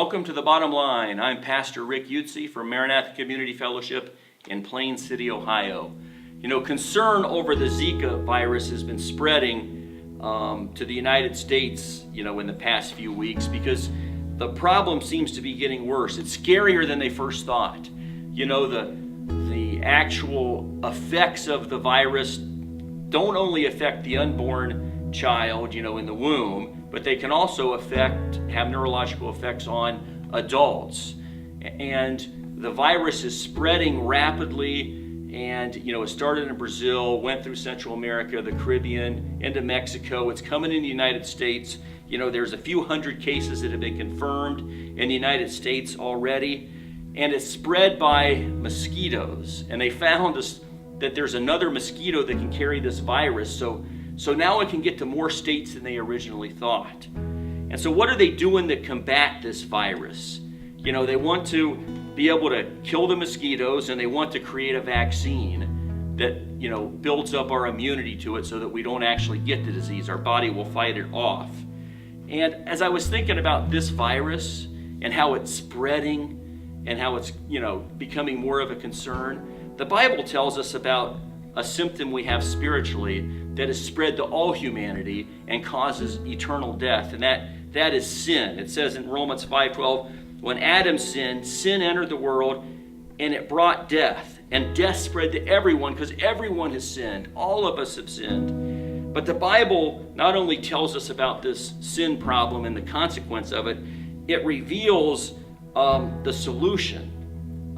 Welcome to The Bottom Line. I'm Pastor Rick Utze from Maranatha Community Fellowship in Plain City, Ohio. You know, concern over the Zika virus has been spreading to the United States, in the past few weeks because the problem seems to be getting worse. It's scarier than they first thought. The actual effects of the virus don't only affect the unborn child, in the womb, but they can also have neurological effects on adults. And the virus is spreading rapidly, and it started in Brazil, went through Central America, the Caribbean, into Mexico. It's coming in the United States. There's a few hundred cases that have been confirmed in the United States already, and it's spread by mosquitoes. And they found that there's another mosquito that can carry this virus. So now it can get to more states than they originally thought. And so what are they doing to combat this virus? They want to be able to kill the mosquitoes, and they want to create a vaccine that, builds up our immunity to it so that we don't actually get the disease. Our body will fight it off. And as I was thinking about this virus and how it's spreading and how it's, becoming more of a concern, the Bible tells us about a symptom we have spiritually that is spread to all humanity and causes eternal death, and that is sin. It says in Romans 5:12, when Adam sinned, sin entered the world, and it brought death. And death spread to everyone because everyone has sinned. All of us have sinned. But the Bible not only tells us about this sin problem and the consequence of it, it reveals the solution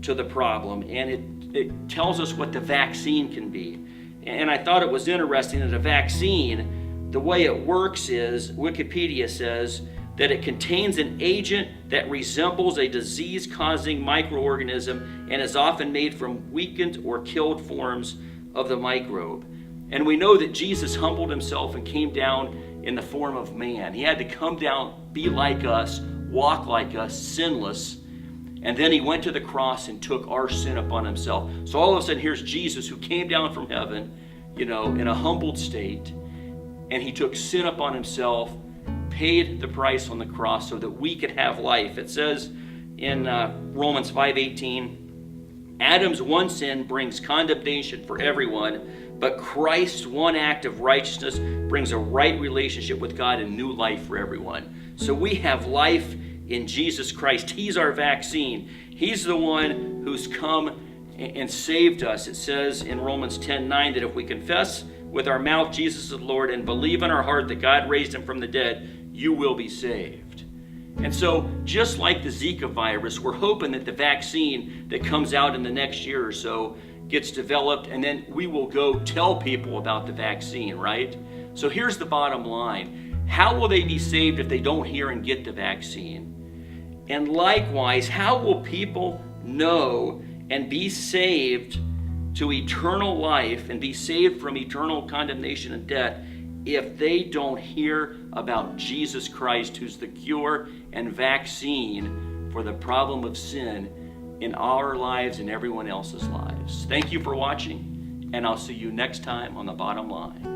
to the problem, and it tells us what the vaccine can be. And I thought it was interesting that a vaccine, the way it works is, Wikipedia says, that it contains an agent that resembles a disease-causing microorganism and is often made from weakened or killed forms of the microbe. And we know that Jesus humbled himself and came down in the form of man. He had to come down, be like us, walk like us, sinless, and then he went to the cross and took our sin upon himself. So all of a sudden, here's Jesus who came down from heaven, in a humbled state, and he took sin upon himself, paid the price on the cross so that we could have life. It says in Romans 5:18, Adam's one sin brings condemnation for everyone, but Christ's one act of righteousness brings a right relationship with God and new life for everyone. So we have life in Jesus Christ. He's our vaccine. He's the one who's come and saved us. It says in Romans 10:9 that if we confess with our mouth Jesus is Lord and believe in our heart that God raised him from the dead, you will be saved. And so just like the Zika virus, we're hoping that the vaccine that comes out in the next year or so gets developed, and then we will go tell people about the vaccine, right? So here's the bottom line. How will they be saved if they don't hear and get the vaccine? And likewise, how will people know and be saved to eternal life and be saved from eternal condemnation and death if they don't hear about Jesus Christ, who's the cure and vaccine for the problem of sin in our lives and everyone else's lives? Thank you for watching, and I'll see you next time on The Bottom Line.